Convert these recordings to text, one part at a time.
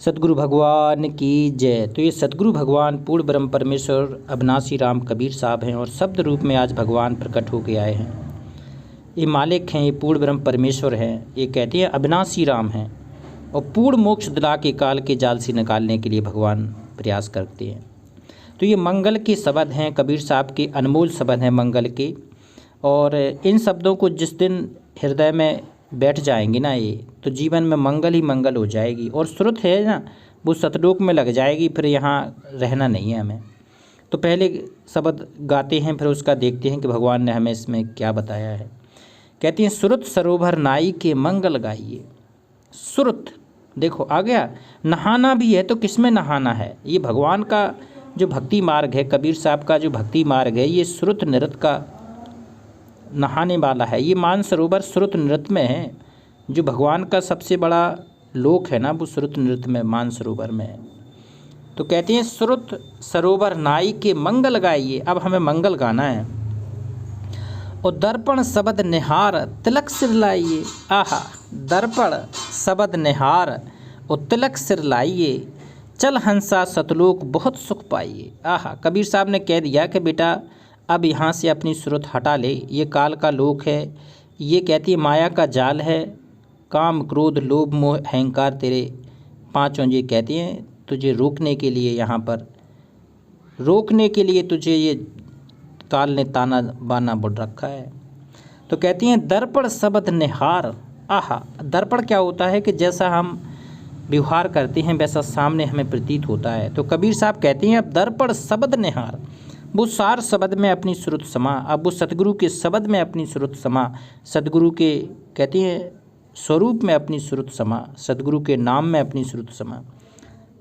सतगुरु भगवान की जय। तो ये सतगुरु भगवान पूर्ण ब्रह्म परमेश्वर अविनाशी राम कबीर साहब हैं और शब्द रूप में आज भगवान प्रकट होके आए हैं। ये मालिक हैं, ये पूर्ण ब्रह्म परमेश्वर हैं। ये कहते हैं अविनाशी राम हैं और पूर्ण मोक्ष दिला के काल के जाल से निकालने के लिए भगवान प्रयास करते हैं। तो ये मंगल के शब्द हैं, कबीर साहब के अनमोल शब्द हैं मंगल के। और इन शब्दों को जिस दिन हृदय में बैठ जाएंगे ना ये, तो जीवन में मंगल ही मंगल हो जाएगी। और श्रुत है ना, वो सतलोक में लग जाएगी, फिर यहाँ रहना नहीं है हमें। तो पहले शब्द गाते हैं, फिर उसका देखते हैं कि भगवान ने हमें इसमें क्या बताया है। कहते हैं श्रुत सरोवर नाई के मंगल गाइए। श्रुत देखो आ गया, नहाना भी है तो किसमें नहाना है? ये भगवान का जो भक्ति मार्ग है, कबीर साहब का जो भक्ति मार्ग है, ये श्रुत नृत्य का नहाने वाला है। ये मानसरोवर श्रुत नृत्य में है। जो भगवान का सबसे बड़ा लोक है ना, वो श्रुत नृत्य में मानसरोवर में है। तो कहते हैं श्रुत सरोवर नाई के मंगल गाइए। अब हमें मंगल गाना है। और दर्पण शब्द निहार तिलक सिर लाइए। आहा, दर्पण शब्द निहार और तिलक सिर लाइए, चल हंसा सतलोक बहुत सुख पाइए। आहा, कबीर साहब ने कह दिया कि बेटा अब यहाँ से अपनी सुरत हटा ले, ये काल का लोक है, ये कहती है माया का जाल है, काम क्रोध लोभ मोह अहंकार तेरे पांचों ये कहती हैं तुझे रोकने के लिए, यहाँ पर रोकने के लिए तुझे ये काल ने ताना बाना बुड़ रखा है। तो कहती हैं दर्पण शब्द निहार। आहा, दर्पण क्या होता है कि जैसा हम व्यवहार करते हैं वैसा सामने हमें प्रतीत होता है। तो कबीर साहब कहते हैं अब दर्पण शब्द निहार, वो सार शब्द में अपनी श्रुत समा। अब वो सतगुरु के शब्द में अपनी श्रुत समा, सतगुरु के कहते हैं स्वरूप में अपनी श्रुत समा, सतगुरु के नाम में अपनी श्रुत समा।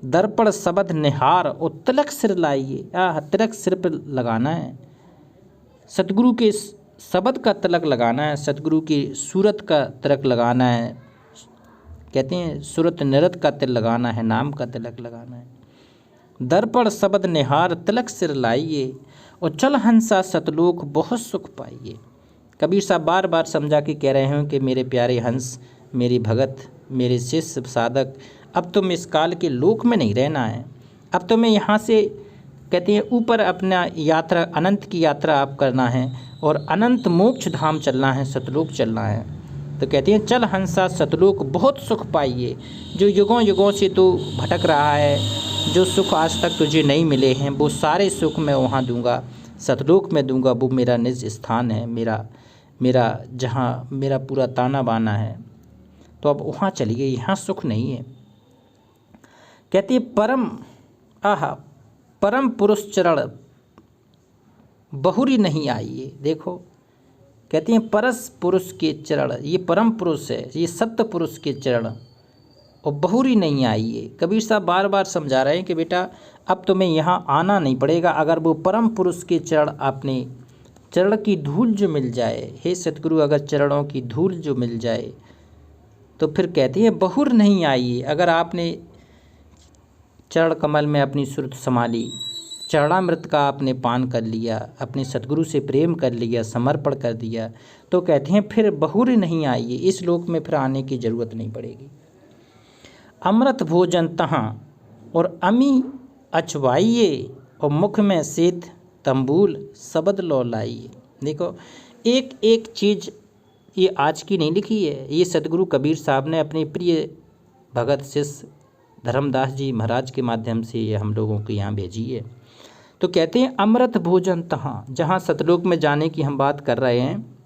दर्पण शब्द निहार और तिलक सिर लाइए। तिलक सिर पर लगाना है, सतगुरु के शब्द का तिलक लगाना है, सतगुरु की सूरत का तिलक लगाना है। कहते हैं सूरत नृत्य का तिलक लगाना है, नाम का तिलक लगाना है। दर्पण शब्द निहार तिलक सिर लाइए और चल हंसा सतलोक बहुत सुख पाइए। कबीर साहब बार बार समझा के कह रहे हैं कि मेरे प्यारे हंस, मेरे भगत, मेरे शिष्य साधक, अब तुम इस काल के लोक में नहीं रहना है। अब तुम्हें यहाँ से कहते हैं ऊपर अपना यात्रा, अनंत की यात्रा आप करना है और अनंत मोक्ष धाम चलना है, सतलोक चलना है। तो कहते हैं चल हंसा सतलोक बहुत सुख पाइए। जो युगों युगों से तू भटक रहा है, जो सुख आज तक तुझे नहीं मिले हैं, वो सारे सुख मैं वहाँ दूंगा, सतलोक में दूंगा। वो मेरा निज स्थान है, मेरा जहाँ मेरा पूरा ताना बाना है। तो अब वहाँ चलिए, यहाँ सुख नहीं है। कहती है परम पुरुष चरण बहुरी नहीं आइए। देखो कहती हैं परस पुरुष के चरण, ये परम पुरुष है, ये सत्य पुरुष के चरण और बहुरी नहीं आइए। कबीर साहब बार बार समझा रहे हैं कि बेटा अब तुम्हें यहाँ आना नहीं पड़ेगा। अगर वो परम पुरुष के चरण, आपने चरण की धूल जो मिल जाए, हे सतगुरु अगर चरणों की धूल जो मिल जाए, तो फिर कहती है बहुर नहीं आइए। अगर आपने चरण कमल में अपनी सुरत संभाली, चरणामृत का आपने पान कर लिया, अपने सतगुरु से प्रेम कर लिया, समर्पण कर दिया, तो कहते हैं फिर बहुर नहीं आइए, इस लोक में फिर आने की ज़रूरत नहीं पड़ेगी। अमृत भोजन तहाँ और अमी अचवाइए और मुख में सेत तंबूल शब्द लो लाइए। देखो एक एक चीज़ ये आज की नहीं लिखी है, ये सतगुरु कबीर साहब ने अपने प्रिय भगत शिष्य धर्मदास जी महाराज के माध्यम से ये हम लोगों के यहाँ भेजी है। तो कहते हैं अमृत भोजन तहाँ, जहाँ सतलोक में जाने की हम बात कर रहे हैं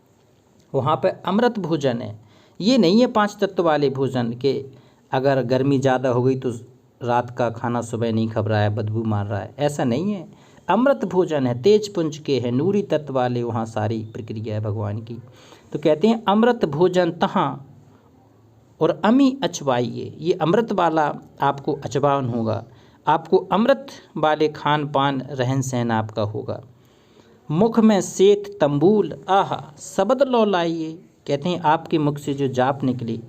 वहाँ पे अमृत भोजन है। ये नहीं है पांच तत्व वाले भोजन के अगर गर्मी ज़्यादा हो गई तो रात का खाना सुबह नहीं खा रहा है, बदबू मार रहा है, ऐसा नहीं है। अमृत भोजन है, तेज पुंज के है, नूरी तत्व वाले, वहाँ सारी प्रक्रिया है भगवान की। तो कहते हैं अमृत भोजन तहाँ और अमी अचवाइए। ये अमृत वाला आपको अचवान होगा, आपको अमृत वाले खान पान रहन सहन आपका होगा। मुख में सेत तंबूल, आहा शब्द लो लाइए। कहते हैं आपके मुख से जो जाप निकली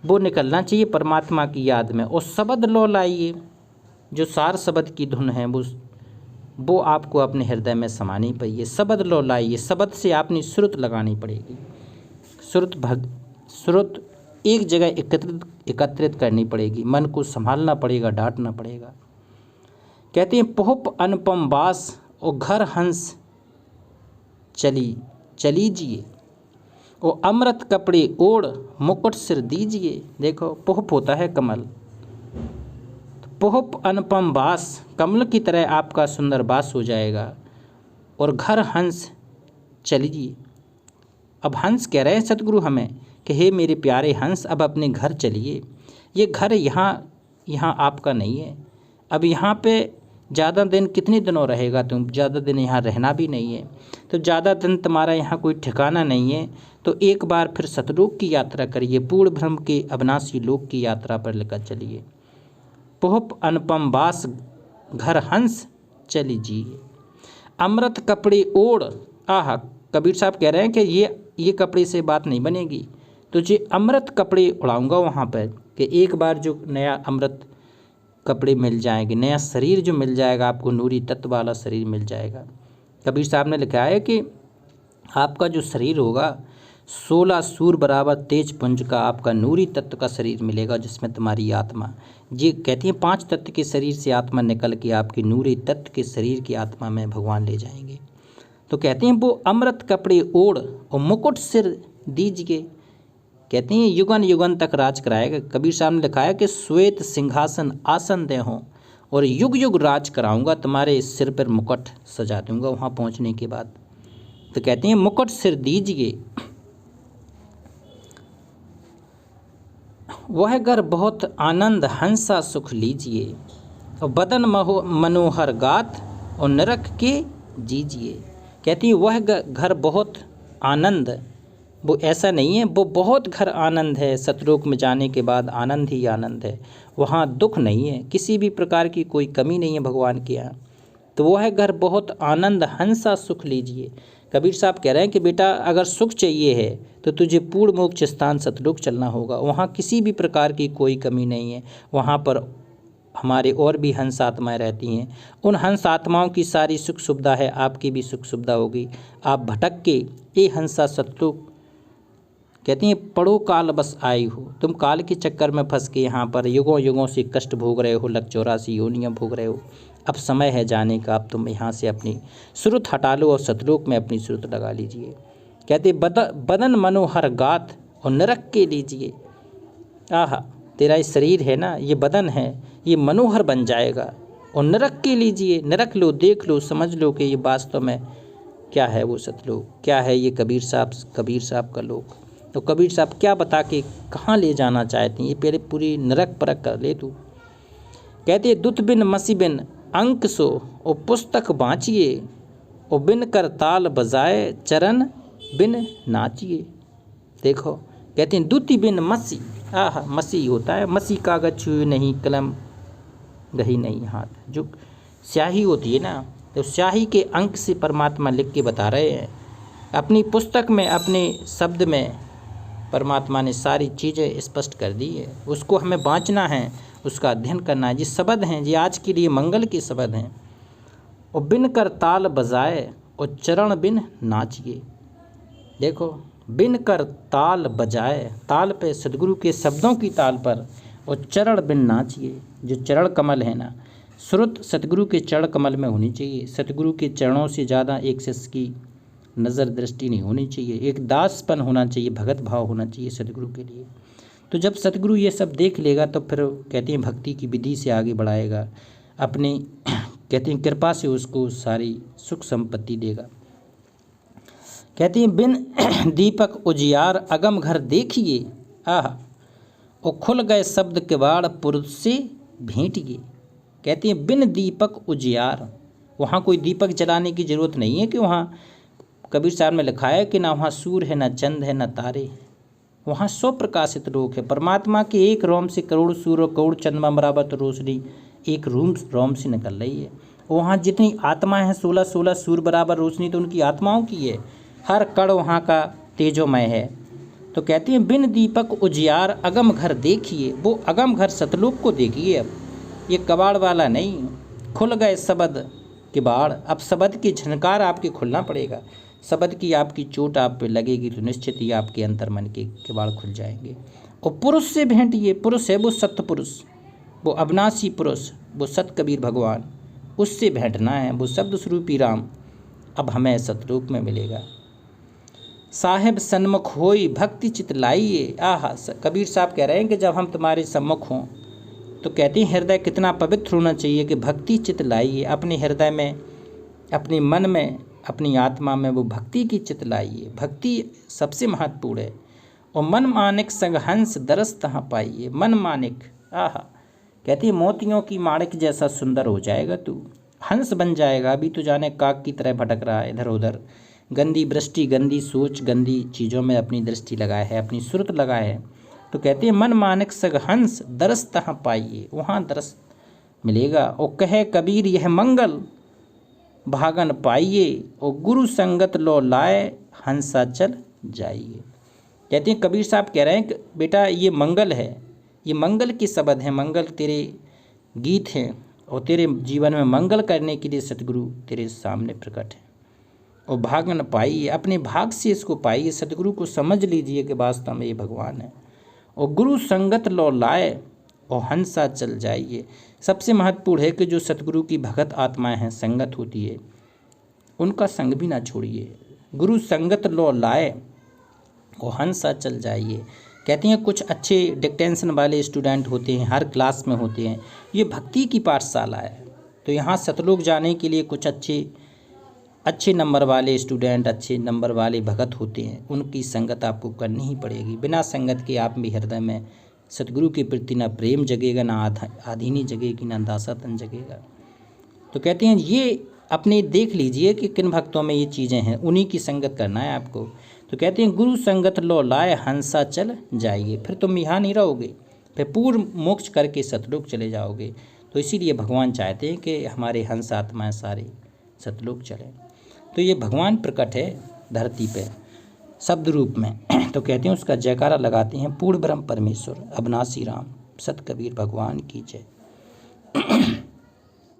वो निकलना चाहिए परमात्मा की याद में। और शब्द लो लाइए, जो सार शब्द की धुन है वो आपको अपने हृदय में समानी पड़ेगी। शब्द लो लाइए, शब्द से आपने श्रुत लगानी पड़ेगी। श्रुत एक जगह एकत्रित करनी पड़ेगी, मन को संभालना पड़ेगा, डांटना पड़ेगा। कहते हैं पोहप अनुपम बास और घर हंस चलीजिए, ओ अमृत कपड़े ओढ़ मुकुट सिर दीजिए। देखो पोहप होता है कमल, पोहप अनुपम बास, कमल की तरह आपका सुंदर बास हो जाएगा। और घर हंस चलिए, अब हंस कह रहे हैं सतगुरु हमें कि हे मेरे प्यारे हंस, अब अपने घर चलिए। ये घर यहाँ आपका नहीं है। अब यहाँ पे ज़्यादा दिन कितने दिनों रहेगा तुम, ज़्यादा दिन यहाँ रहना भी नहीं है, तो ज़्यादा दिन तुम्हारा यहाँ कोई ठिकाना नहीं है। तो एक बार फिर सतलोक की यात्रा करिए, पूर्ण ब्रह्म के अविनाशी लोक की यात्रा पर लेकर चलिए। पोहप अनुपम बास घर हंस चलीजिए, अमृत कपड़े ओढ़। आहा, कबीर साहब कह रहे हैं कि ये कपड़े से बात नहीं बनेगी, तुझे अमृत कपड़े उड़ाऊंगा वहाँ पर, कि एक बार जो नया अमृत कपड़े मिल जाएंगे, नया शरीर जो मिल जाएगा आपको, नूरी तत्व वाला शरीर मिल जाएगा। कबीर साहब ने लिखा है कि आपका जो शरीर होगा 16 सूर बराबर तेज पुंज का आपका नूरी तत्व का शरीर मिलेगा, जिसमें तुम्हारी आत्मा, ये कहती है 5 तत्व के शरीर से आत्मा निकल के आपकी नूरी तत्व के शरीर की आत्मा में भगवान ले जाएंगे। तो कहते हैं वो अमृत कपड़े ओढ़ और मुकुट सिर दीजिए, कहते हैं युगन युगन तक राज कराएगा। कबीर साहब ने लिखा है कि श्वेत सिंहासन आसन दे हों और युग युग राज कराऊंगा, तुम्हारे सिर पर मुकुट सजा दूंगा वहाँ पहुँचने के बाद। तो कहते हैं मुकुट सिर दीजिए, वह घर बहुत आनंद हंसा सुख लीजिए, और बदन मनोहर गात और नरक के जीजिए। कहती है वह घर बहुत आनंद, वो ऐसा नहीं है, वो बहुत घर आनंद है। सतलोक में जाने के बाद आनंद ही आनंद है, वहाँ दुख नहीं है, किसी भी प्रकार की कोई कमी नहीं है भगवान के यहाँ। तो वह घर बहुत आनंद हंसा सुख लीजिए। कबीर साहब कह रहे हैं कि बेटा अगर सुख चाहिए है तो तुझे पूर्ण मोक्ष स्थान सतलोक चलना होगा, वहाँ किसी भी प्रकार की कोई कमी नहीं है। वहाँ पर हमारे और भी हंस आत्माएँ रहती हैं, उन हंस आत्माओं की सारी सुख सुविधा है, आपकी भी सुख सुविधा होगी। आप भटक के ये हंसा सतलोक, कहती हैं पढ़ो काल बस आई हो, तुम काल के चक्कर में फंस के यहाँ पर युगों युगों से कष्ट भोग रहे हो, लग 84 योनियाँ भोग रहे हो। अब समय है जाने का, अब तुम यहाँ से अपनी सुरत हटा लो और सतलोक में अपनी सुरत लगा लीजिए। कहते बदन मनोहर गात और नरक के लीजिए। आहा, तेरा ये शरीर है ना, ये बदन है, ये मनोहर बन जाएगा, और नरक के लीजिए, नरक लो, देख लो, समझ लो कि ये वास्तव में क्या है वो सतलोक, क्या है ये कबीर साहब का लोक। तो कबीर साहब क्या बता के कहाँ ले जाना चाहते हैं, ये पहले पूरी नरक परक कर ले तू। कहते दुत बिन मसी बिन अंक सो और पुस्तक बाँचिए, और बिन कर ताल बजाए चरण बिन नाचिए। देखो कहते हैं दुति बिन मसी, आह मसी होता है, मसी कागज छुए नहीं, कलम गही नहीं हाथ, जो स्याही होती है ना, तो स्याही के अंक से परमात्मा लिख के बता रहे हैं। अपनी पुस्तक में, अपने शब्द में परमात्मा ने सारी चीज़ें स्पष्ट कर दी है, उसको हमें बाँचना है, उसका अध्ययन करना है। ये शब्द हैं, ये आज के लिए मंगल के शब्द हैं। और बिन कर ताल बजाए और चरण बिन नाचिए। देखो बिन कर ताल बजाए, ताल पे सदगुरु के शब्दों की ताल पर, और चरण बिन नाचिए। जो चरण कमल है ना, श्रुत सतगुरु के चरण कमल में होनी चाहिए। सतगुरु के चरणों से ज़्यादा एक शिष्य की नज़र दृष्टि नहीं होनी चाहिए, एक दासपन होना चाहिए, भगत भाव होना चाहिए सतगुरु के लिए। तो जब सतगुरु ये सब देख लेगा तो फिर कहते हैं भक्ति की विधि से आगे बढ़ाएगा, अपनी कहते हैं कृपा से उसको सारी सुख संपत्ति देगा। कहते हैं बिन दीपक उजियार अगम घर देखिए, आह और खुल गए शब्द किवाड़ पुरुष से भेंटिए। कहते हैं बिन दीपक उजियार, वहाँ कोई दीपक जलाने की ज़रूरत नहीं है, कि वहाँ कबीर साहब में लिखा है कि ना वहाँ सूर्य है, ना चंद है, ना तारे, वहाँ सौ प्रकाशित लोक है। परमात्मा के एक रोम से करोड़ सूर्य, करोड़ चंद्रमा बराबर तो रोशनी एक रोम से निकल रही है। वहाँ जितनी आत्माएं हैं 16 सूर्य बराबर रोशनी तो उनकी आत्माओं की है, हर कण वहाँ का तेजोमय है। तो कहते हैं बिन दीपक उजियार अगम घर देखिए, वो अगम घर सतलोक को देखिए। अब ये कबाड़ वाला नहीं, खुल गए शब्द किवाड़, अब शब्द की झनकार आपके खुलना पड़ेगा। शब्द की आपकी चोट आप पे लगेगी तो निश्चित ही आपके अंतर मन के किवाड़ खुल जाएंगे। और पुरुष से भेंट, ये पुरुष है वो सत्य पुरुष, वो अविनाशी पुरुष, वो सत कबीर भगवान, उससे भेंटना है। वो शब्द स्वरूपी राम अब हमें सतरूप में मिलेगा। साहेब सन्मुख होई भक्ति चित लाइए। आहा, कबीर साहब कह रहे हैं कि जब हम तुम्हारे सम्मुख हों तो कहते हैं हृदय कितना पवित्र होना चाहिए कि भक्ति चित लाइए। अपने हृदय में, अपने मन में, अपनी आत्मा में वो भक्ति की चित लाइए। भक्ति सबसे महत्वपूर्ण है। और मन मानिक संग हंस दरस तहाँ पाइए। मन मानिक, आहा, कहती है मोतियों की माणिक जैसा सुंदर हो जाएगा तू, हंस बन जाएगा। अभी तो जाने काक की तरह भटक रहा है इधर उधर, गंदी दृष्टि, गंदी सोच, गंदी चीज़ों में अपनी दृष्टि लगाए है, अपनी सुरत लगाए है। तो कहते हैं मन मानिक संग हंस दरस तहाँ पाइए, वहाँ दरस मिलेगा। और कहे कबीर यह मंगल भागन पाइए, और गुरु संगत लो लाए हंसा चल जाइए। कहते हैं कबीर साहब कह रहे हैं कि बेटा ये मंगल है, ये मंगल के शब्द हैं, मंगल तेरे गीत हैं, और तेरे जीवन में मंगल करने के लिए सतगुरु तेरे सामने प्रकट है। और भागन पाइए, अपने भाग से इसको पाइए, सतगुरु को समझ लीजिए कि वास्तव में ये भगवान है। और गुरु संगत लो लाए और हंसा चल जाइए। सबसे महत्वपूर्ण है कि जो सतगुरु की भगत आत्माएं हैं, संगत होती है, उनका संग भी ना छोड़िए। गुरु संगत लो लाए और हंसा चल जाइए। कहते हैं कुछ अच्छे डिक्टेंशन वाले स्टूडेंट होते हैं, हर क्लास में होते हैं। ये भक्ति की पाठशाला है, तो यहाँ सतलोक जाने के लिए कुछ अच्छे नंबर वाले स्टूडेंट, अच्छे नंबर वाले भगत होते हैं, उनकी संगत आपको करनी ही पड़ेगी। बिना संगत के आप में हृदय में सतगुरु के प्रति ना प्रेम जगेगा, ना आधीनी जगेगी, ना दासातन जगेगा। तो कहते हैं ये अपने देख लीजिए कि किन भक्तों में ये चीज़ें हैं, उन्हीं की संगत करना है आपको। तो कहते हैं गुरु संगत लो लाए हंसा चल जाइए। फिर तुम यहाँ नहीं रहोगे, फिर पूर्ण मोक्ष करके सतलोक चले जाओगे। तो इसीलिए भगवान चाहते हैं कि हमारे हंस आत्माएँ सारे सतलोक चलें। तो ये भगवान प्रकट है धरती पे शब्द रूप में। तो कहते हैं उसका जयकारा लगाते हैं, पूर्ण ब्रह्म परमेश्वर अविनाशी राम सत कबीर भगवान की जय।